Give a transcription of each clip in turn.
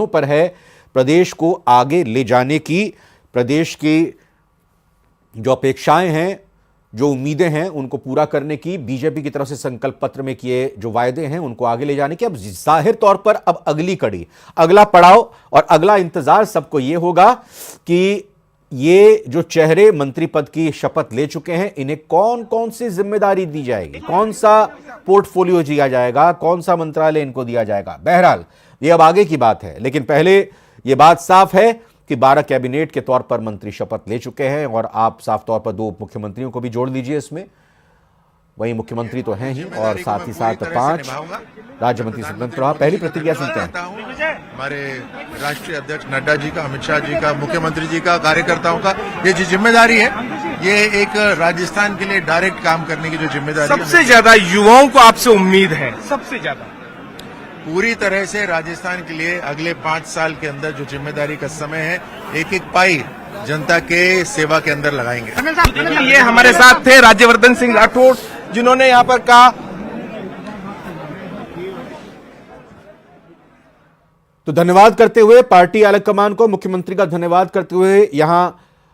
पर है प्रदेश को आगे ले जाने की। प्रदेश की जो अपेक्षाएं हैं, जो उम्मीदें हैं, उनको पूरा करने की बीजेपी की तरफ से संकल्प पत्र में किए जो वायदे हैं उनको आगे ले जाने की। अब जाहिर तौर पर अब अगली कड़ी, अगला पड़ाव और अगला इंतजार सबको यह होगा कि ये जो चेहरे मंत्री पद की शपथ ले चुके हैं, इन्हें कौन कौन सी जिम्मेदारी दी जाएगी, कौन सा पोर्टफोलियो दिया जाएगा, कौन सा मंत्रालय इनको दिया जाएगा। बहरहाल ये अब आगे की बात है, लेकिन पहले यह बात साफ है कि 12 कैबिनेट के तौर पर मंत्री शपथ ले चुके हैं और आप साफ तौर पर 2 उप मुख्यमंत्रियों को भी जोड़ लीजिए इसमें। वही मुख्यमंत्री तो हैं ही और साथ ही साथ 5 राज्य मंत्री स्वतंत्र रहा। पहली प्रतिक्रिया सुनते हैं। हमारे राष्ट्रीय अध्यक्ष नड्डा जी का, अमित शाह जी का, मुख्यमंत्री जी का, कार्यकर्ताओं का ये जो जिम्मेदारी है, ये एक राजस्थान के लिए डायरेक्ट काम करने की जो जिम्मेदारी है। सबसे ज्यादा युवाओं को आपसे उम्मीद है, सबसे ज्यादा पूरी तरह से राजस्थान के लिए अगले 5 साल के अंदर जो जिम्मेदारी का समय है, एक एक पाई जनता के सेवा के अंदर लगाएंगे। ये हमारे साथ थे राज्यवर्धन सिंह राठौड़, जिन्होंने यहाँ पर कहा। तो धन्यवाद करते हुए पार्टी आलाकमान को, मुख्यमंत्री का धन्यवाद करते हुए, यहां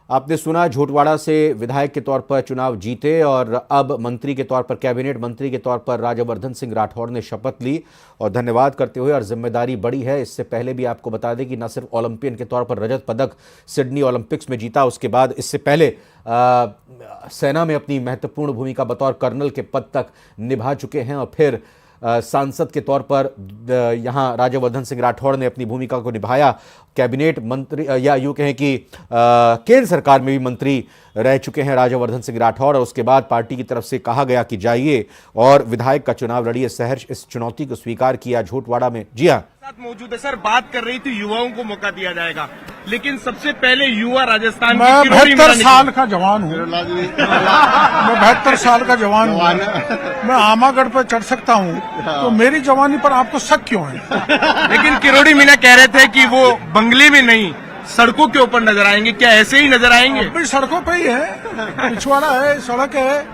आपने सुना झोटवाड़ा से विधायक के तौर पर चुनाव जीते और अब मंत्री के तौर पर, कैबिनेट मंत्री के तौर पर राज्यवर्धन सिंह राठौड़ ने शपथ ली और धन्यवाद करते हुए। और जिम्मेदारी बड़ी है। इससे पहले भी आपको बता दें कि न सिर्फ ओलंपियन के तौर पर रजत पदक सिडनी ओलंपिक्स में जीता, उसके बाद इससे पहले सेना में अपनी महत्वपूर्ण भूमिका बतौर कर्नल के पद तक निभा चुके हैं और फिर सांसद के तौर पर यहां राज्यवर्धन सिंह राठौड़ ने अपनी भूमिका को निभाया। कैबिनेट मंत्री या यूं कहें कि केंद्र सरकार में भी मंत्री रह चुके हैं राज्यवर्धन सिंह राठौड़ और उसके बाद पार्टी की तरफ से कहा गया कि जाइए और विधायक का चुनाव लड़िए। सहर्ष इस चुनौती को स्वीकार किया झोटवाड़ा में। जी हाँ, साथ मौजूद है सर। बात कर रही थी युवाओं को मौका दिया जाएगा, लेकिन सबसे पहले युवा राजस्थान मैं 72 साल का जवान हूँ। मैं 72 साल का जवान हूँ। मैं आमागढ़ पर चढ़ सकता हूँ, तो मेरी जवानी पर आपको शक क्यों है? लेकिन किरोड़ी मीना कह रहे थे कि वो बंगले में नहीं, सड़कों के ऊपर नजर आएंगे। क्या ऐसे ही नजर आएंगे? भी सड़कों पे ही है, पिछवाड़ा है, सड़क है,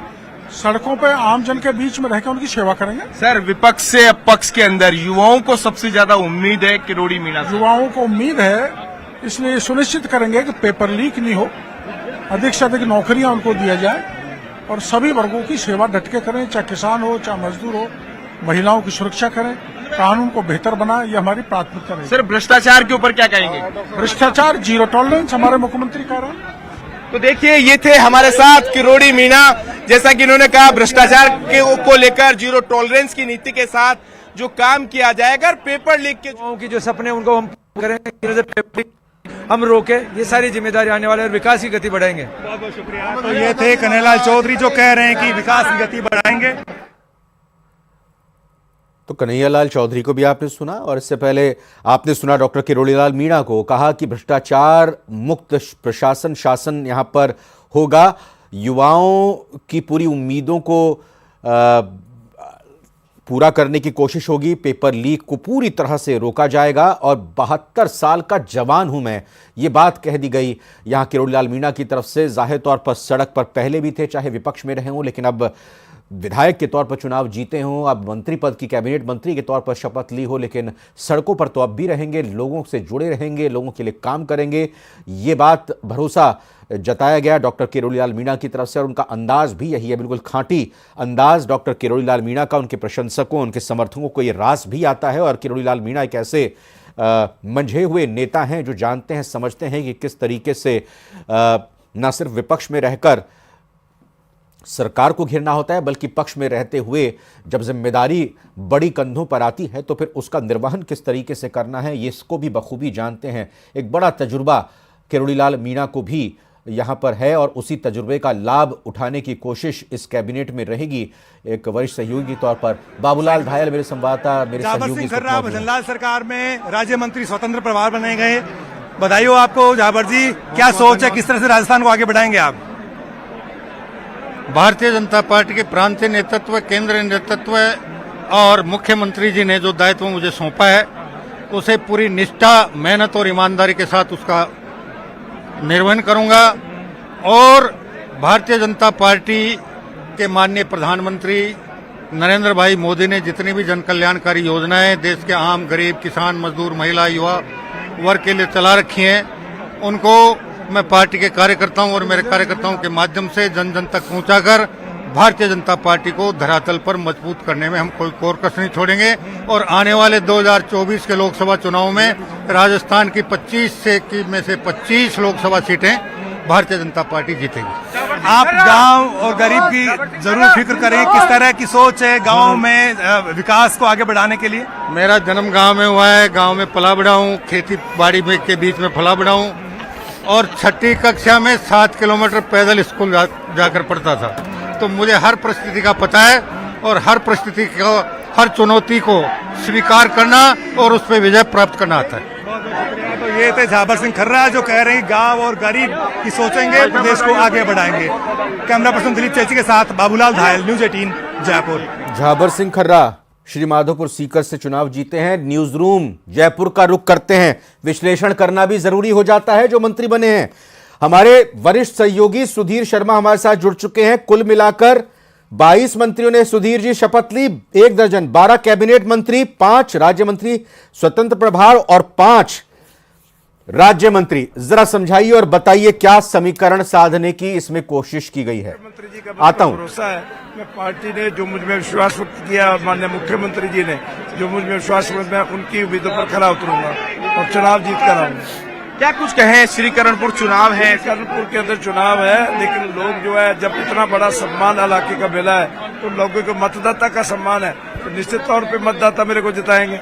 सड़कों पे आम जन के बीच में रहकर उनकी सेवा करेंगे। सर, विपक्ष से पक्ष के अंदर युवाओं को सबसे ज्यादा उम्मीद है किरोड़ी मीना से। युवाओं को उम्मीद है, इसलिए सुनिश्चित करेंगे कि पेपर लीक नहीं हो, अधिक से अधिक नौकरियां उनको दिया जाए और सभी वर्गों की सेवा डट के करें, चाहे किसान हो, चाहे मजदूर हो। महिलाओं की सुरक्षा करें, कानून को बेहतर बनाए, ये हमारी प्राथमिकता है। सर, भ्रष्टाचार के ऊपर क्या कहेंगे? भ्रष्टाचार जीरो टॉलरेंस हमारे मुख्यमंत्री कह रहे हैं। तो देखिए, ये थे हमारे साथ किरोड़ी मीना। जैसा कि इन्होंने कहा, भ्रष्टाचार को लेकर जीरो टॉलरेंस की नीति के साथ जो काम किया जाएगा। अगर पेपर लीक के जो सपने उनको हम करें, हम रोके, ये सारी जिम्मेदारी आने वाले और विकास की गति बढ़ाएंगे। बहुत बहुत शुक्रिया। तो ये थे कन्हैयालाल चौधरी जो कह रहे हैं कि विकास की गति बढ़ाएंगे। तो कन्हैयालाल चौधरी को भी आपने सुना और इससे पहले आपने सुना डॉक्टर किरोड़ीलाल मीणा को। कहा कि भ्रष्टाचार मुक्त प्रशासन शासन यहां पर होगा। युवाओं की पूरी उम्मीदों को पूरा करने की कोशिश होगी। पेपर लीक को पूरी तरह से रोका जाएगा और 72 साल का जवान हूं मैं, ये बात कह दी गई यहां किरोड़ीलाल मीणा की तरफ से। जाहिर तौर पर सड़क पर पहले भी थे, चाहे विपक्ष में रहे हों, लेकिन अब विधायक के तौर पर चुनाव जीते हों, अब मंत्री पद की कैबिनेट मंत्री के तौर पर शपथ ली हो, लेकिन सड़कों पर तो अब भी रहेंगे, लोगों से जुड़े रहेंगे, लोगों के लिए काम करेंगे। ये बात भरोसा जताया गया डॉक्टर किरोड़ीलाल मीणा की तरफ से और उनका अंदाज भी यही है, बिल्कुल खांटी अंदाज डॉक्टर किरोड़ीलाल मीणा का। उनके प्रशंसकों, उनके समर्थकों को ये रास भी आता है और किरोड़ीलाल मीणा एक ऐसे मंझे हुए नेता हैं जो जानते हैं, समझते हैं कि किस तरीके से न सिर्फ विपक्ष में रहकर सरकार को घेरना होता है, बल्कि पक्ष में रहते हुए जब जिम्मेदारी बड़ी कंधों पर आती है तो फिर उसका निर्वहन किस तरीके से करना है, ये इसको भी बखूबी जानते हैं। एक बड़ा तजुर्बा किरोड़ीलाल मीणा को भी यहाँ पर है और उसी तजुर्बे का लाभ उठाने की कोशिश इस कैबिनेट में रहेगी। एक वरिष्ठ सहयोगी के तौर पर बाबूलाल घायल, मेरे संवाददाता, मेरे सहयोगी भजनलाल सरकार में राज्य मंत्री स्वतंत्र प्रभार बने गए। बधाई हो आपको जाबर जी। क्या सोच है, किस तरह से राजस्थान को आगे बढ़ाएंगे आप? भारतीय जनता पार्टी के प्रांतीय नेतृत्व, केंद्रीय नेतृत्व और मुख्यमंत्री जी ने जो दायित्व मुझे सौंपा है, उसे पूरी निष्ठा, मेहनत और ईमानदारी के साथ उसका निर्वहन करूंगा। और भारतीय जनता पार्टी के माननीय प्रधानमंत्री नरेंद्र भाई मोदी ने जितनी भी जन कल्याणकारी योजनाएं देश के आम, गरीब, किसान, मजदूर, महिला, युवा वर्ग के लिए चला रखी हैं, उनको मैं पार्टी के कार्यकर्ताओं और मेरे कार्यकर्ताओं के माध्यम से जन जन तक पहुंचाकर भारतीय जनता पार्टी को धरातल पर मजबूत करने में हम कोई कोर नहीं छोड़ेंगे। और आने वाले 2024 के लोकसभा चुनाव में राजस्थान की 25 में से 25 लोकसभा सीटें भारतीय जनता पार्टी जीतेगी। आप गांव और गरीब की जरूर फिक्र करें, किस तरह की सोच है गांव में विकास को आगे बढ़ाने के लिए? मेरा जन्म गांव में हुआ है, गांव में पला बड़ा हूँ, खेती बाड़ी में के बीच में फला बड़ा हूँ और 6ठी कक्षा में 7 किलोमीटर पैदल स्कूल जाकर पढ़ता था। तो मुझे हर परिस्थिति का पता है और हर परिस्थिति को, हर चुनौती को स्वीकार करना और उस पर विजय प्राप्त करना आता है। तो ये थे झाबर सिंह खर्रा जो कह रहे हैं गांव और गरीब की सोचेंगे, प्रदेश को आगे बढ़ाएंगे। कैमरा पर्सन दिलीप चेची के साथ बाबूलाल धायल, न्यूज 18 जयपुर। झाबर सिंह खर्रा श्री माधोपुर सीकर से चुनाव जीते हैं। न्यूज रूम जयपुर का रुख करते हैं। विश्लेषण करना भी जरूरी हो जाता है जो मंत्री बने हैं। हमारे वरिष्ठ सहयोगी सुधीर शर्मा हमारे साथ जुड़ चुके हैं। कुल मिलाकर 22 मंत्रियों ने सुधीर जी शपथ ली, 1 दर्जन, 12 कैबिनेट मंत्री, 5 राज्य मंत्री स्वतंत्र प्रभार और 5 राज्य मंत्री। जरा समझाइए और बताइए क्या समीकरण साधने की इसमें कोशिश की गई है। आता हूं। भरोसा है मैं पार्टी ने जो मुझ में विश्वास व्यक्त किया, माननीय मुख्यमंत्री जी ने जो मुझ में विश्वास व्यक्त किया, उनकी उम्मीदों पर खरा उतरूंगा और चुनाव जीत कर आऊंगा। क्या कुछ कहें, श्रीकरणपुर चुनाव है, करणपुर के अंदर चुनाव है, लेकिन लोग जो है जब इतना बड़ा सम्मान इलाके का मिला है तो लोगों को मतदाता का सम्मान है तो निश्चित तौर पे मतदाता मेरे को जिताएंगे।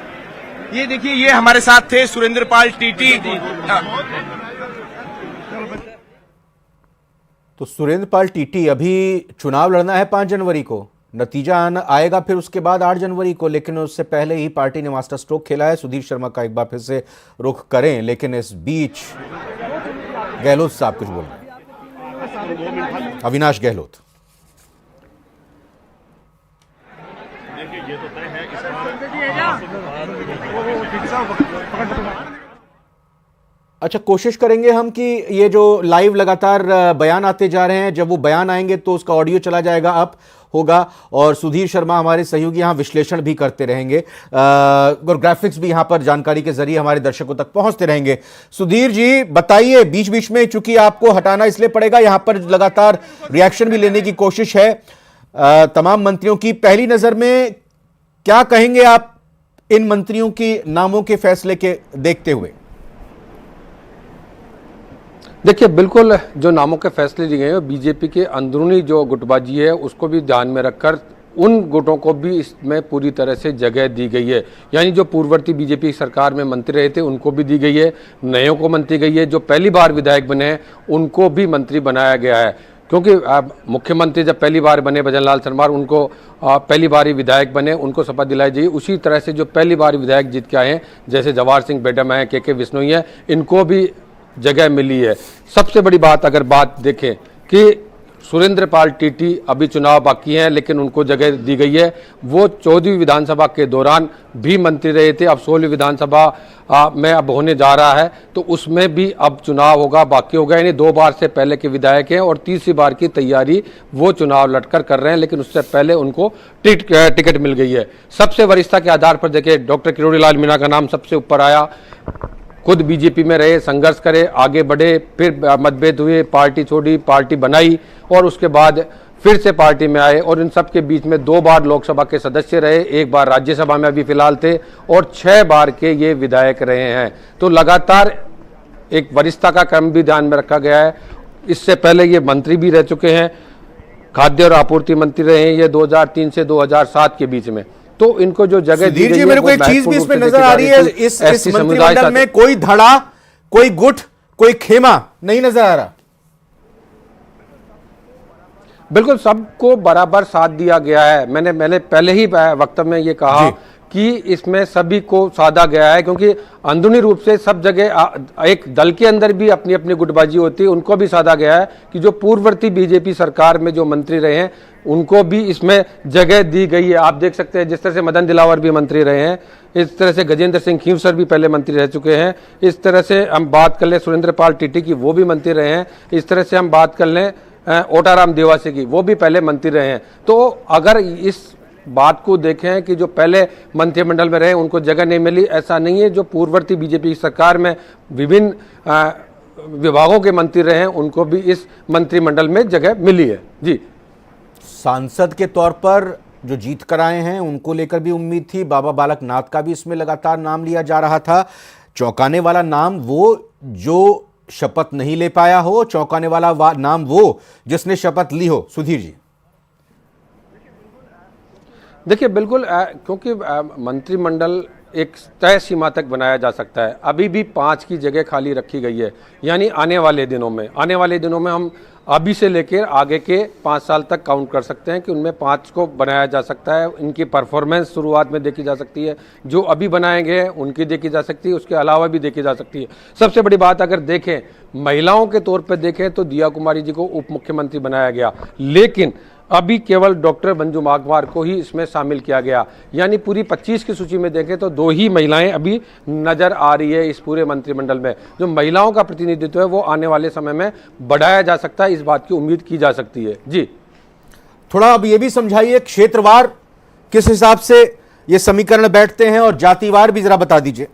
ये देखिए, ये हमारे साथ थे सुरेंद्र पाल टीटी। तो सुरेंद्र पाल टीटी, अभी चुनाव लड़ना है 5 जनवरी को, नतीजा आएगा फिर उसके बाद 8 जनवरी को, लेकिन उससे पहले ही पार्टी ने मास्टर स्ट्रोक खेला है। सुधीर शर्मा का एक बार फिर से रुख करें, लेकिन इस बीच गहलोत साहब कुछ बोल रहे हैं। अविनाश गहलोत। अच्छा, कोशिश करेंगे हम कि ये जो लाइव लगातार बयान आते जा रहे हैं, जब वो बयान आएंगे तो उसका ऑडियो चला जाएगा, अप होगा और सुधीर शर्मा हमारे सहयोगी यहाँ विश्लेषण भी करते रहेंगे और ग्राफिक्स भी यहाँ पर जानकारी के जरिए हमारे दर्शकों तक पहुंचते रहेंगे। सुधीर जी बताइए, बीच बीच में चूंकि आपको हटाना इसलिए पड़ेगा, यहाँ पर लगातार रिएक्शन भी लेने की कोशिश है तमाम मंत्रियों की। पहली नजर में क्या कहेंगे आप इन मंत्रियों की नामों के फैसले के देखते हुए? देखिए, बिल्कुल जो नामों के फैसले लिए गए हैं बीजेपी के अंदरूनी जो गुटबाजी है उसको भी ध्यान में रखकर उन गुटों को भी इसमें पूरी तरह से जगह दी गई है। यानी जो पूर्ववर्ती बीजेपी सरकार में मंत्री रहे थे उनको भी दी गई है, नयों को मंत्री गई है, जो पहली बार विधायक बने हैं उनको भी मंत्री बनाया गया है। क्योंकि मुख्यमंत्री जब पहली बार बने भजन लाल शर्मा, उनको पहली बार ही विधायक बने, उनको शपथ दिलाई जाइए। उसी तरह से जो पहली बार विधायक जीत के आए हैं, जैसे जवाहर सिंह बेडम है, के विश्नोई है, इनको भी जगह मिली है। सबसे बड़ी बात अगर बात देखें कि सुरेंद्र पाल टीटी अभी चुनाव बाकी हैं लेकिन उनको जगह दी गई है। वो 14वीं विधानसभा के दौरान भी मंत्री रहे थे, अब 16वीं विधानसभा में अब होने जा रहा है तो उसमें भी अब चुनाव होगा, बाकी होगा। यानी 2 बार से पहले के विधायक हैं और तीसरी बार की तैयारी वो चुनाव लड़कर कर रहे हैं, लेकिन उससे पहले उनको टिकट मिल गई है। सबसे वरिष्ठता के आधार पर देखिए, डॉक्टर किरोड़ी लाल मीणा का नाम सबसे ऊपर आया। खुद बीजेपी में रहे, संघर्ष करे, आगे बढ़े, फिर मतभेद हुए, पार्टी छोड़ी, पार्टी बनाई और उसके बाद फिर से पार्टी में आए और इन सब के बीच में 2 बार लोकसभा के सदस्य रहे, 1 बार राज्यसभा में अभी फिलहाल थे और 6 बार के ये विधायक रहे हैं। तो लगातार एक वरिष्ठता का क्रम भी ध्यान में रखा गया है। इससे पहले ये मंत्री भी रह चुके हैं, खाद्य और आपूर्ति मंत्री रहे हैं ये 2003 से 2007 के बीच में। तो इनको जो जगह दी गई है, मेरे को एक चीज भी इसमें नजर आ रही है, इस मंत्रिमंडल में कोई धड़ा, कोई गुट, कोई खेमा नहीं नजर आ रहा। बिल्कुल सबको बराबर साथ दिया गया है। मैंने पहले ही वक्तव्य में ये कहा कि इसमें सभी को साधा गया है, क्योंकि अंदरूनी रूप से सब जगह एक दल के अंदर भी अपनी अपनी गुटबाजी होती है, उनको भी साधा गया है कि जो पूर्ववर्ती बीजेपी सरकार में जो मंत्री रहे हैं उनको भी इसमें जगह दी गई है। आप देख सकते हैं जिस तरह से मदन दिलावर भी मंत्री रहे हैं, इस तरह से गजेंद्र सिंह खींवसर भी पहले मंत्री रह चुके हैं, इस तरह से हम बात कर लें सुरेंद्र पाल टीटी की, वो भी मंत्री रहे हैं, इस तरह से हम बात कर लें ओटाराम देवासी की, वो भी पहले मंत्री रहे हैं। तो अगर इस बात को देखें कि जो पहले मंत्रिमंडल में रहे उनको जगह नहीं मिली, ऐसा नहीं है। जो पूर्ववर्ती बीजेपी की सरकार में विभिन्न विभागों के मंत्री रहे हैं उनको भी इस मंत्रिमंडल में जगह मिली है। जी, सांसद के तौर पर जो जीत कर आए हैं उनको लेकर भी उम्मीद थी। बाबा बालक नाथ का भी इसमें लगातार नाम लिया जा रहा था। चौंकाने वाला नाम वो जो शपथ नहीं ले पाया हो, चौंकाने वाला नाम वो जिसने शपथ ली हो। सुधीर जी, देखिए बिल्कुल, क्योंकि मंत्रिमंडल एक तय सीमा तक बनाया जा सकता है। अभी भी 5 की जगह खाली रखी गई है, यानी आने वाले दिनों में हम अभी से लेकर आगे के 5 साल तक काउंट कर सकते हैं कि उनमें 5 को बनाया जा सकता है। इनकी परफॉर्मेंस शुरुआत में देखी जा सकती है, जो अभी बनाए गए हैं उनकी देखी जा सकती है, उसके अलावा भी देखी जा सकती है। सबसे बड़ी बात अगर देखें, महिलाओं के तौर पर देखें तो दिया कुमारी जी को उप मुख्यमंत्री बनाया गया, लेकिन अभी केवल डॉक्टर मंजू माघवार को ही इसमें शामिल किया गया। यानी पूरी 25 की सूची में देखें तो 2 ही महिलाएं अभी नजर आ रही है इस पूरे मंत्रिमंडल में। जो महिलाओं का प्रतिनिधित्व है वो आने वाले समय में बढ़ाया जा सकता है, इस बात की उम्मीद की जा सकती है। जी, थोड़ा अब ये भी समझाइए, क्षेत्रवार किस हिसाब से ये समीकरण बैठते हैं और जातिवार भी जरा बता दीजिए।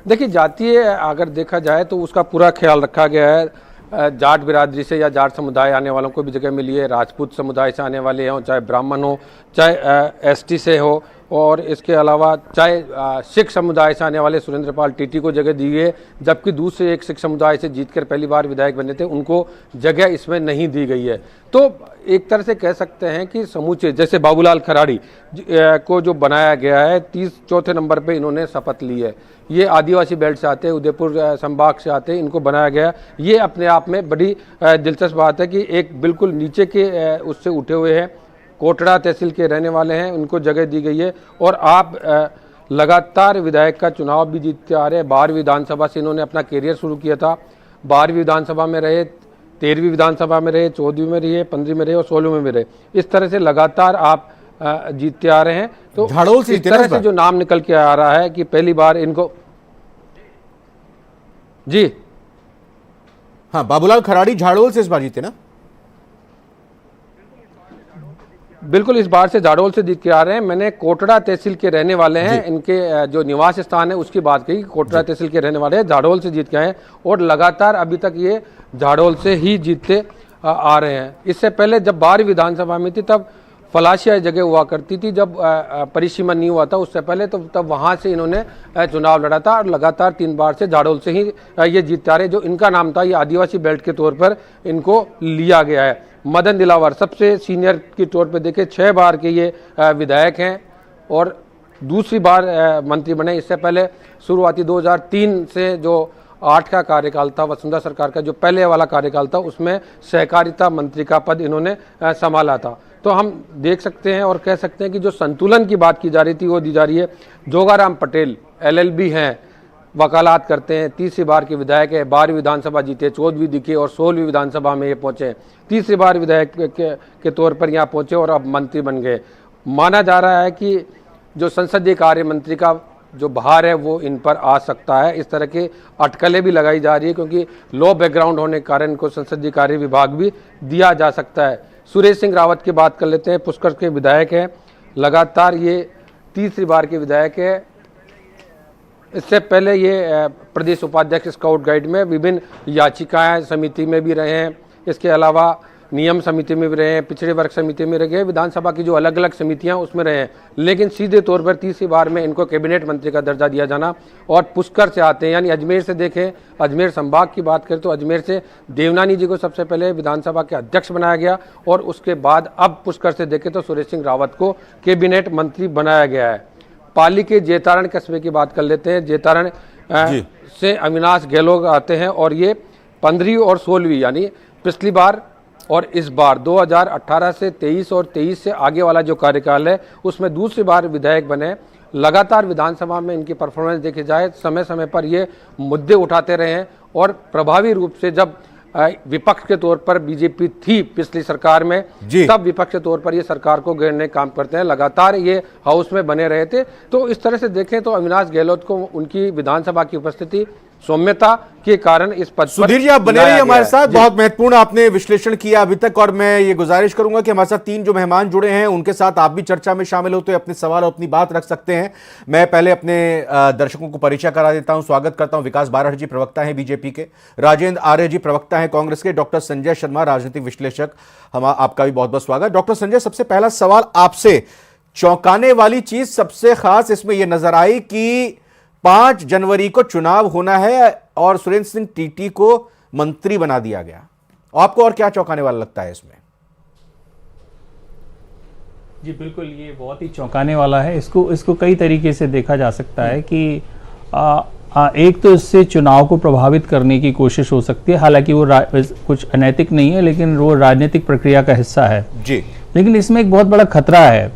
देखिए, जातीय अगर देखा जाए तो उसका पूरा ख्याल रखा गया है। जाट बिरादरी से या जाट समुदाय आने वालों को भी जगह मिली है, राजपूत समुदाय से आने वाले हों, चाहे ब्राह्मण हो, चाहे एसटी से हो, और इसके अलावा चाहे सिख समुदाय से आने वाले सुरेंद्र पाल टीटी को जगह दी है, जबकि दूसरे एक सिख समुदाय से जीतकर पहली बार विधायक बने थे उनको जगह इसमें नहीं दी गई है। तो एक तरह से कह सकते हैं कि समूचे, जैसे बाबूलाल खराड़ी को जो बनाया गया है, 34 नंबर पे इन्होंने शपथ ली है। ये आदिवासी बेल्ट से आते हैं, उदयपुर संभाग से आते हैं, इनको बनाया गया। ये अपने आप में बड़ी दिलचस्प बात है कि एक बिल्कुल नीचे के उससे उठे हुए हैं, कोटड़ा तहसील के रहने वाले हैं, उनको जगह दी गई है। और आप लगातार विधायक का चुनाव भी जीतते आ रहे हैं। 12वीं विधानसभा से इन्होंने अपना कैरियर शुरू किया था, 12वीं विधानसभा में रहे, 13वीं विधानसभा में रहे, 14वीं में रहे, 15वीं में रहे और 16वीं में रहे। इस तरह से लगातार आप जीतते आ रहे हैं। तो झाड़ोल से इस तरह से जो नाम निकल के आ रहा है कि पहली बार इनको, जी हाँ, बाबूलाल खराड़ी झाड़ोल से इस बार जीते ना? बिल्कुल, इस बार से झाड़ोल से जीत के आ रहे हैं। मैंने कोटड़ा तहसील के रहने वाले हैं, इनके जो निवास स्थान है उसकी बात कही। कोटड़ा तहसील के रहने वाले हैं, झाड़ोल से जीत के आए हैं और लगातार अभी तक ये झाड़ोल से ही जीतते आ रहे हैं। इससे पहले जब 12वीं विधानसभा में थी तब फलाशिया जगह हुआ करती थी, जब परिसीमन नहीं हुआ था उससे पहले, तो तब वहां से इन्होंने चुनाव लड़ा था और लगातार 3 बार से झाड़ोल से ही ये जीतते आ रहे। जो इनका नाम था, ये आदिवासी बेल्ट के तौर पर इनको लिया गया है। मदन दिलावर सबसे सीनियर के तौर पर देखे 6 बार के ये विधायक हैं और दूसरी बार मंत्री बने। इससे पहले शुरुआती 2003 से जो 8 का कार्यकाल था वसुंधरा सरकार का, जो पहले वाला कार्यकाल था, उसमें सहकारिता मंत्री का पद इन्होंने संभाला था। तो हम देख सकते हैं और कह सकते हैं कि जो संतुलन की बात की जा रही थी वो दी जा रही है। जोगाराम पटेल LLB हैं, वकालत करते हैं, 30वीं बार के विधायक है, 12वीं विधानसभा जीते, 14वीं दिखे और 16वीं विधानसभा में ये पहुंचे, 30वीं बार विधायक के तौर पर यहाँ पहुंचे और अब मंत्री बन गए। माना जा रहा है कि जो संसदीय कार्य मंत्री का जो भार है वो इन पर आ सकता है। इस तरह की अटकलें भी लगाई जा रही है क्योंकि लो बैकग्राउंड होने के कारण इनको संसदीय कार्य विभाग भी दिया जा सकता है। सुरेश सिंह रावत की बात कर लेते हैं, पुष्कर के विधायक हैं, लगातार ये 30वीं बार के विधायक है। इससे पहले ये प्रदेश उपाध्यक्ष स्काउट गाइड में विभिन्न याचिकाएं समिति में भी रहे हैं, इसके अलावा नियम समिति में भी रहे हैं, पिछड़े वर्ग समिति में रहे, विधानसभा की जो अलग अलग समितियां उसमें रहे हैं। लेकिन सीधे तौर पर 30वीं बार में इनको कैबिनेट मंत्री का दर्जा दिया जाना, और पुष्कर से आते हैं, यानी अजमेर से देखें, अजमेर संभाग की बात करें तो अजमेर से देवनानी जी को सबसे पहले विधानसभा के अध्यक्ष बनाया गया और उसके बाद अब पुष्कर से देखें तो सुरेश सिंह रावत को कैबिनेट मंत्री बनाया गया है। पाली के जेतारण कस्बे की बात कर लेते हैं। जेतारण से अविनाश गहलोत आते हैं और ये 15वीं और 16वीं यानी पिछली बार और इस बार 2018 से 23 और 23 से आगे वाला जो कार्यकाल है उसमें दूसरी बार विधायक बने। लगातार विधानसभा में इनकी परफॉर्मेंस देखी जाए, समय समय पर ये मुद्दे उठाते रहे हैं और प्रभावी रूप से जब विपक्ष के तौर पर बीजेपी थी पिछली सरकार में, तब विपक्ष के तौर पर ये सरकार को घेरने काम करते हैं। लगातार ये हाउस में बने रहे थे। तो इस तरह से देखें तो अविनाश गहलोत को उनकी विधानसभा की उपस्थिति सौम्यता के कारण इस पद पर सुधीर जी, आप बने लाया रहिए हमारे गया है। साथ। बहुत महत्वपूर्ण आपने विश्लेषण किया अभी तक, और मैं ये गुजारिश करूंगा कि हमारे साथ 3 जो मेहमान जुड़े हैं उनके साथ आप भी चर्चा में शामिल होते अपने सवाल और अपनी बात रख सकते हैं। मैं पहले अपने दर्शकों को परिचय करा देता हूं। स्वागत करता हूं विकास बारहट जी, प्रवक्ता हैं बीजेपी के, राजेंद्र आर्य जी, प्रवक्ता हैं कांग्रेस के, डॉक्टर संजय शर्मा, राजनीतिक विश्लेषक। आपका भी बहुत बहुत स्वागत। डॉक्टर संजय, सबसे पहला सवाल आपसे, चौंकाने वाली चीज सबसे खास इसमें यह नजर आई कि 5 जनवरी को चुनाव होना है और सुरेंद्र सिंह टीटी को मंत्री बना दिया गया। आपको और क्या चौंकाने वाला लगता है इसमें? जी बिल्कुल, ये बहुत ही चौंकाने वाला है। इसको कई तरीके से देखा जा सकता है कि एक तो इससे चुनाव को प्रभावित करने की कोशिश हो सकती है, हालांकि वो कुछ अनैतिक नहीं है, लेकिन वो राजनीतिक प्रक्रिया का हिस्सा है जी। लेकिन इसमें एक बहुत बड़ा खतरा है।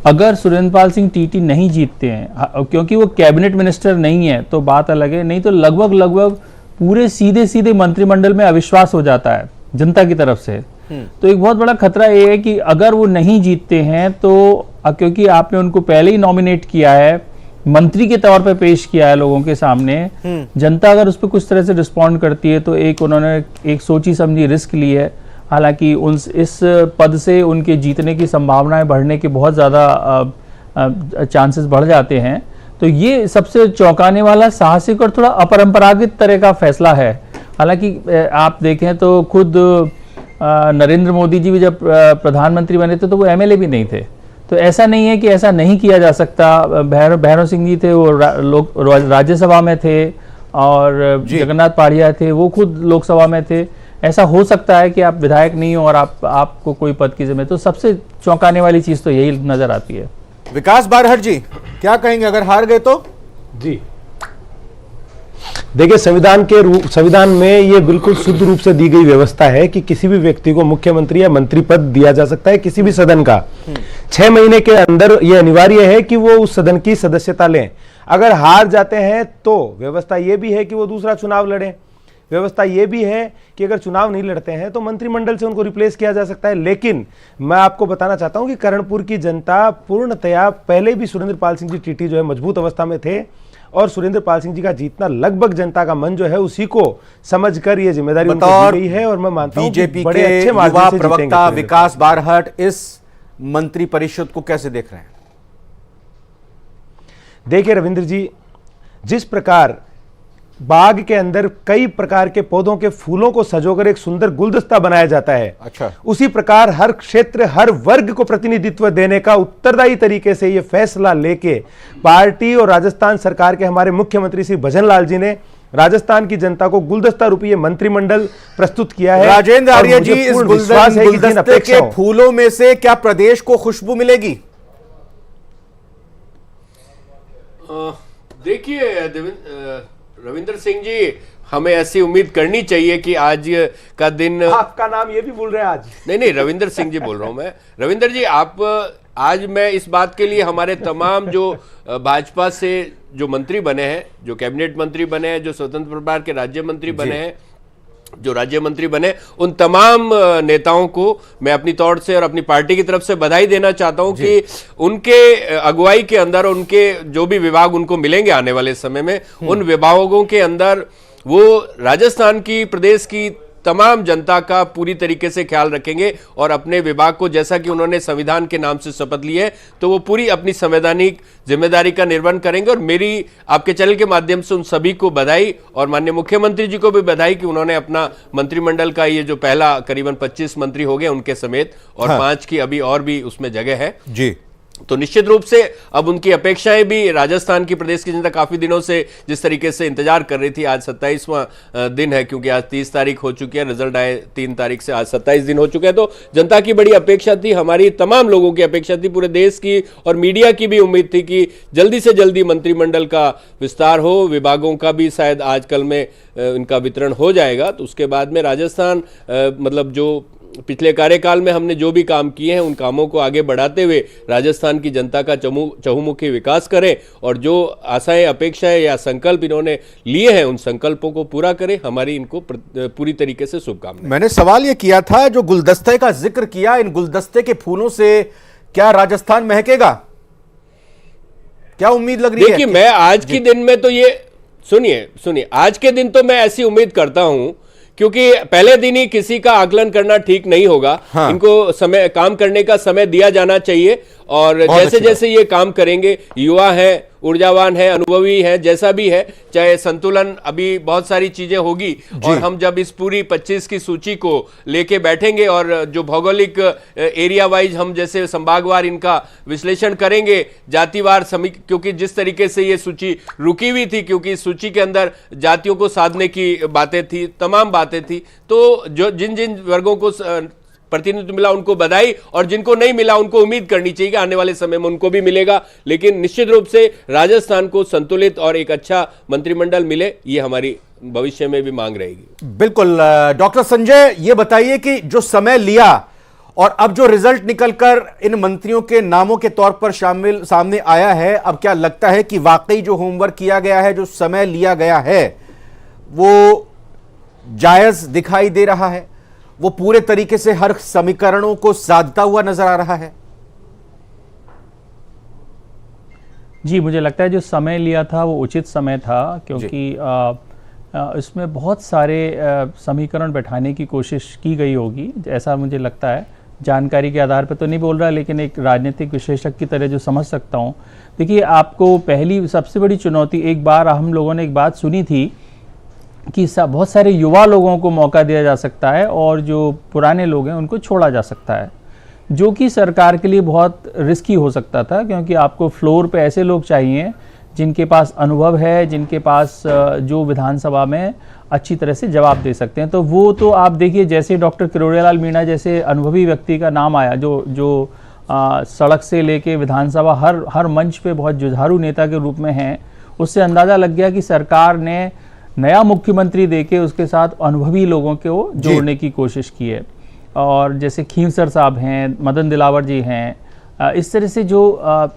अगर सुरेंद्रपाल सिंह टीटी नहीं जीतते हैं, क्योंकि वो कैबिनेट मिनिस्टर नहीं है तो बात अलग है, नहीं तो लगभग पूरे सीधे मंत्रिमंडल में अविश्वास हो जाता है जनता की तरफ से। तो एक बहुत बड़ा खतरा ये है कि अगर वो नहीं जीतते हैं तो, क्योंकि आपने उनको पहले ही नॉमिनेट किया है, मंत्री के तौर पे पेश किया है लोगों के सामने, जनता अगर उस पर कुछ तरह से रिस्पॉन्ड करती है तो उन्होंने एक सोची समझी रिस्क ली है। हालांकि इस पद से उनके जीतने की संभावनाएं बढ़ने के बहुत ज़्यादा चांसेस बढ़ जाते हैं। तो ये सबसे चौंकाने वाला, साहसिक और थोड़ा अपरंपरागत तरह का फैसला है। हालांकि आप देखें तो खुद नरेंद्र मोदी जी भी जब प्रधानमंत्री बने थे तो वो एमएलए भी नहीं थे। तो ऐसा नहीं है कि ऐसा नहीं किया जा सकता। भैरव सिंह जी थे, वो राज्यसभा में थे, और जगन्नाथ पाड़िया थे, वो खुद लोकसभा में थे। ऐसा हो सकता है कि आप विधायक नहीं हो और आपको कोई पद की जिम्मेदारी। तो सबसे चौंकाने वाली चीज तो यही नजर आती है। विकास बारहट जी, क्या कहेंगे अगर हार गए तो? जी देखिए, संविधान में ये बिल्कुल शुद्ध रूप से दी गई व्यवस्था है कि किसी भी व्यक्ति को मुख्यमंत्री या मंत्री पद दिया जा सकता है किसी भी सदन का। 6 महीने के अंदर यह अनिवार्य है कि वो उस सदन की सदस्यता लें। अगर हार जाते हैं तो व्यवस्था यह भी है कि वो दूसरा चुनाव लड़ें। व्यवस्था यह भी है कि अगर चुनाव नहीं लड़ते हैं तो मंत्रिमंडल से उनको रिप्लेस किया जा सकता है। लेकिन मैं आपको बताना चाहता हूं कि करणपुर की जनता पूर्णतया, पहले भी सुरेंद्रपाल सिंह जी टीटी जो है मजबूत अवस्था में थे, और सुरेंद्रपाल सिंह जी का जीतना लगभग जनता का मन जो है उसी को समझकर ये जिम्मेदारी उनको दी गई है। और मैं मानता हूं बीजेपी के युवा प्रवक्ता विकास बारहट इस मंत्री परिषद को कैसे देख रहे हैं? देखिए रविंद्र जी, जिस प्रकार बाग के अंदर कई प्रकार के पौधों के फूलों को सजोकर एक सुंदर गुलदस्ता बनाया जाता है, अच्छा, उसी प्रकार हर क्षेत्र, हर वर्ग को प्रतिनिधित्व देने का उत्तरदायी तरीके से यह फैसला लेके पार्टी और राजस्थान सरकार के हमारे मुख्यमंत्री श्री भजन लाल जी ने राजस्थान की जनता को गुलदस्ता रूपी मंत्रिमंडल प्रस्तुत किया है। राजेंद्र आर्य जी, इस गुलदस्ते के फूलों में से क्या प्रदेश को खुशबू मिलेगी? देखिए रविंद्र सिंह जी, हमें ऐसी उम्मीद करनी चाहिए कि आज का दिन, आपका नाम ये भी बोल रहे हैं आज? नहीं, रविंद्र सिंह जी बोल रहा हूं मैं। रविंद्र जी, आप आज मैं इस बात के लिए हमारे तमाम जो भाजपा से जो मंत्री बने हैं, जो कैबिनेट मंत्री बने हैं, जो स्वतंत्र प्रभार के राज्य मंत्री बने हैं, जो राज्य मंत्री बने, उन तमाम नेताओं को मैं अपनी तौर से और अपनी पार्टी की तरफ से बधाई देना चाहता हूं कि उनके अगुवाई के अंदर उनके जो भी विभाग उनको मिलेंगे आने वाले समय में, उन विभागों के अंदर वो राजस्थान की, प्रदेश की तमाम जनता का पूरी तरीके से ख्याल रखेंगे और अपने विभाग को, जैसा कि उन्होंने संविधान के नाम से शपथ ली है, तो वो पूरी अपनी संवैधानिक जिम्मेदारी का निर्वहन करेंगे। और मेरी आपके चैनल के माध्यम से उन सभी को बधाई, और माननीय मुख्यमंत्री जी को भी बधाई कि उन्होंने अपना मंत्रिमंडल का ये जो पहला करीबन 25 मंत्री हो गए उनके समेत, और 5 की अभी और भी उसमें जगह है जी। तो निश्चित रूप से अब उनकी अपेक्षाएं भी, राजस्थान की, प्रदेश की जनता काफी दिनों से जिस तरीके से इंतजार कर रही थी, आज 27वां दिन है, क्योंकि आज 30 तारीख हो चुकी है, रिजल्ट आए 3 तारीख से, आज 27 दिन हो चुके हैं। तो जनता की बड़ी अपेक्षा थी, हमारी तमाम लोगों की अपेक्षा थी, पूरे देश की और मीडिया की भी उम्मीद थी कि जल्दी से जल्दी मंत्रिमंडल का विस्तार हो, विभागों का भी शायद आजकल में इनका वितरण हो जाएगा। तो उसके बाद में राजस्थान, मतलब जो पिछले कार्यकाल में हमने जो भी काम किए हैं, उन कामों को आगे बढ़ाते हुए राजस्थान की जनता का चहुमुखी विकास करें, और जो आशाएं, अपेक्षाएं या संकल्प इन्होंने लिए हैं, उन संकल्पों को पूरा करें। हमारी इनको पूरी तरीके से शुभकामनाएं। मैंने सवाल ये किया था, जो गुलदस्ते का जिक्र किया, इन गुलदस्ते के फूलों से क्या राजस्थान महकेगा? क्या उम्मीद लग रही है? देखिए, मैं आज के दिन में तो ये सुनिए आज के दिन तो मैं ऐसी उम्मीद करता हूं, क्योंकि पहले दिन ही किसी का आकलन करना ठीक नहीं होगा। हाँ। इनको समय काम करने का समय दिया जाना चाहिए, और जैसे जैसे ये काम करेंगे, युवा है, ऊर्जावान है, अनुभवी है, जैसा भी है, चाहे संतुलन, अभी बहुत सारी चीजें होगी। और हम जब इस पूरी 25 की सूची को लेके बैठेंगे और जो भौगोलिक एरिया वाइज हम जैसे संभागवार इनका विश्लेषण करेंगे, जातिवार क्योंकि जिस तरीके से ये सूची रुकी हुई थी, क्योंकि इस सूची के अंदर जातियों को साधने की बातें थी, तमाम बातें थी, तो जो जिन जिन वर्गों को प्रतिनिधित्व मिला उनको बधाई, और जिनको नहीं मिला उनको उम्मीद करनी चाहिए कि आने वाले समय में उनको भी मिलेगा। लेकिन निश्चित रूप से राजस्थान को संतुलित और एक अच्छा मंत्रिमंडल मिले, ये हमारी भविष्य में भी मांग रहेगी। बिल्कुल। डॉक्टर संजय, ये बताइए कि जो समय लिया और अब जो रिजल्ट निकलकर इन मंत्रियों के नामों के तौर पर सामने आया है, अब क्या लगता है कि वाकई जो होमवर्क किया गया है, जो समय लिया गया है, वो जायज दिखाई दे रहा है? वो पूरे तरीके से हर समीकरणों को साधता हुआ नजर आ रहा है? जी, मुझे लगता है जो समय लिया था वो उचित समय था, क्योंकि इसमें बहुत सारे समीकरण बैठाने की कोशिश की गई होगी, ऐसा मुझे लगता है। जानकारी के आधार पर तो नहीं बोल रहा, लेकिन एक राजनीतिक विश्लेषक की तरह जो समझ सकता हूँ। देखिए, आपको पहली सबसे बड़ी चुनौती, एक बार हम लोगों ने एक बात सुनी थी कि बहुत सारे युवा लोगों को मौका दिया जा सकता है और जो पुराने लोग हैं उनको छोड़ा जा सकता है, जो कि सरकार के लिए बहुत रिस्की हो सकता था, क्योंकि आपको फ्लोर पे ऐसे लोग चाहिए जिनके पास अनुभव है, जिनके पास जो विधानसभा में अच्छी तरह से जवाब दे सकते हैं। तो वो तो आप देखिए, जैसे डॉक्टर किरोड़ीलाल मीणा जैसे अनुभवी व्यक्ति का नाम आया, जो सड़क से लेके विधानसभा हर मंच पे बहुत जुझारू नेता के रूप में हैं, उससे अंदाज़ा लग गया कि सरकार ने नया मुख्यमंत्री देके उसके साथ अनुभवी लोगों को जोड़ने की कोशिश की है। और जैसे खींवसर साहब हैं, मदन दिलावर जी हैं, इस तरह से जो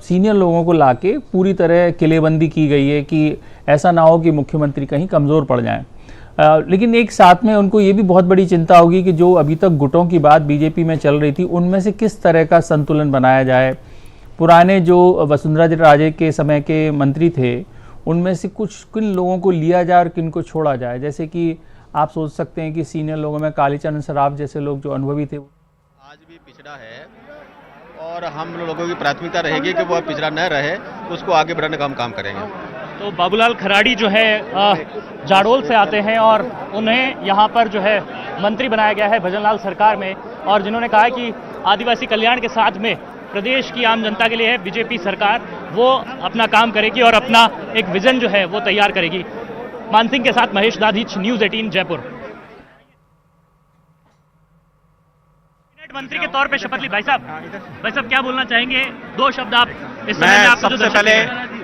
सीनियर लोगों को लाके पूरी तरह किलेबंदी की गई है कि ऐसा ना हो कि मुख्यमंत्री कहीं कमज़ोर पड़ जाएं। लेकिन एक साथ में उनको ये भी बहुत बड़ी चिंता होगी कि जो अभी तक गुटों की बात बीजेपी में चल रही थी, उनमें से किस तरह का संतुलन बनाया जाए। पुराने जो वसुंधरा राजे के समय के मंत्री थे, उनमें से किन लोगों को लिया जाए और किन को छोड़ा जाए। जैसे कि आप सोच सकते हैं कि सीनियर लोगों में कालीचरण सराफ जैसे लोग जो अनुभवी थे, आज भी पिछड़ा है, और हम लोगों की प्राथमिकता रहेगी कि वो पिछड़ा न रहे, उसको आगे बढ़ाने का हम काम करेंगे। तो बाबूलाल खराड़ी जो है जाडोल से आते हैं और उन्हें यहाँ पर जो है मंत्री बनाया गया है भजनलाल सरकार में, और जिन्होंने कहा कि आदिवासी कल्याण के साथ में प्रदेश की आम जनता के लिए है बीजेपी सरकार, वो अपना काम करेगी और अपना एक विजन जो है वो तैयार करेगी। मानसिंह के साथ महेश दाधीच, न्यूज़ 18 जयपुर। मंत्री के तौर पे शपथ ली। भाई साहब क्या बोलना चाहेंगे? 2 शब्द आप इस समय में। सबसे पहले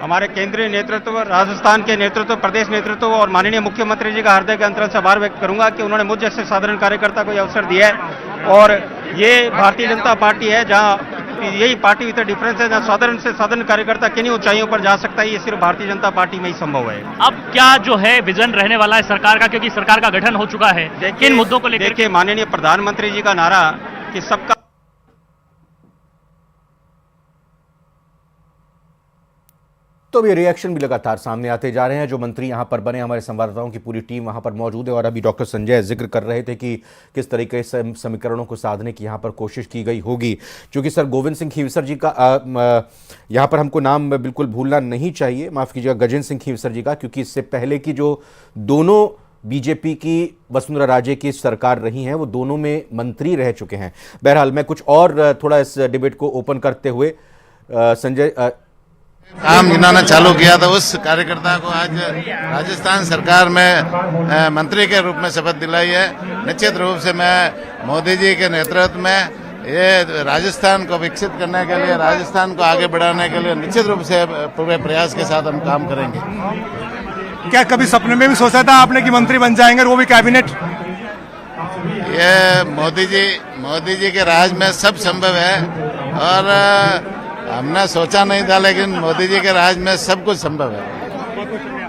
हमारे केंद्रीय नेतृत्व, राजस्थान के नेतृत्व, प्रदेश नेतृत्व और माननीय मुख्यमंत्री जी का हृदय के अंतराल से आभार व्यक्त करूंगा कि उन्होंने मुझ जैसे साधारण कार्यकर्ता को यह अवसर दिया है। और ये भारतीय जनता पार्टी है जहाँ यही पार्टी विद डिफरेंस है, जहाँ साधारण से साधारण कार्यकर्ता किन्हीं ऊंचाइयों पर जा सकता है, ये सिर्फ भारतीय जनता पार्टी में ही संभव है। अब क्या जो है विजन रहने वाला है सरकार का, क्योंकि सरकार का गठन हो चुका है, किन मुद्दों को लेकर? देखिए, माननीय प्रधानमंत्री जी का नारा कि सबका, तो ये रिएक्शन भी लगातार सामने आते जा रहे हैं। जो मंत्री यहां पर बने, हमारे संवाददाताओं की पूरी टीम वहां पर मौजूद है, और अभी डॉक्टर संजय जिक्र कर रहे थे कि किस तरीके से समीकरणों को साधने की यहां पर कोशिश की गई होगी। क्योंकि सर गोविंद सिंह खींवसर जी का यहां पर हमको नाम बिल्कुल भूलना नहीं चाहिए, माफ़ कीजिएगा, गजेंद्र सिंह खींवसर जी का, क्योंकि इससे पहले की जो दोनों बीजेपी की वसुंधरा राजे की सरकार रही हैं, वो दोनों में मंत्री रह चुके हैं। बहरहाल मैं कुछ और थोड़ा इस डिबेट को ओपन करते हुए संजय काम गिनाना चालू किया था, उस कार्यकर्ता को आज राजस्थान सरकार में मंत्री के रूप में शपथ दिलाई है। निश्चित रूप से मैं मोदी जी के नेतृत्व में ये राजस्थान को विकसित करने के लिए, राजस्थान को आगे बढ़ाने के लिए निश्चित रूप से पूरे प्रयास के साथ हम काम करेंगे। क्या कभी सपने में भी सोचा था आपने कि मंत्री बन जाएंगे, वो भी कैबिनेट? ये मोदी जी के राज में सब संभव है, और हमने सोचा नहीं था, लेकिन मोदी जी के राज में सब कुछ संभव है।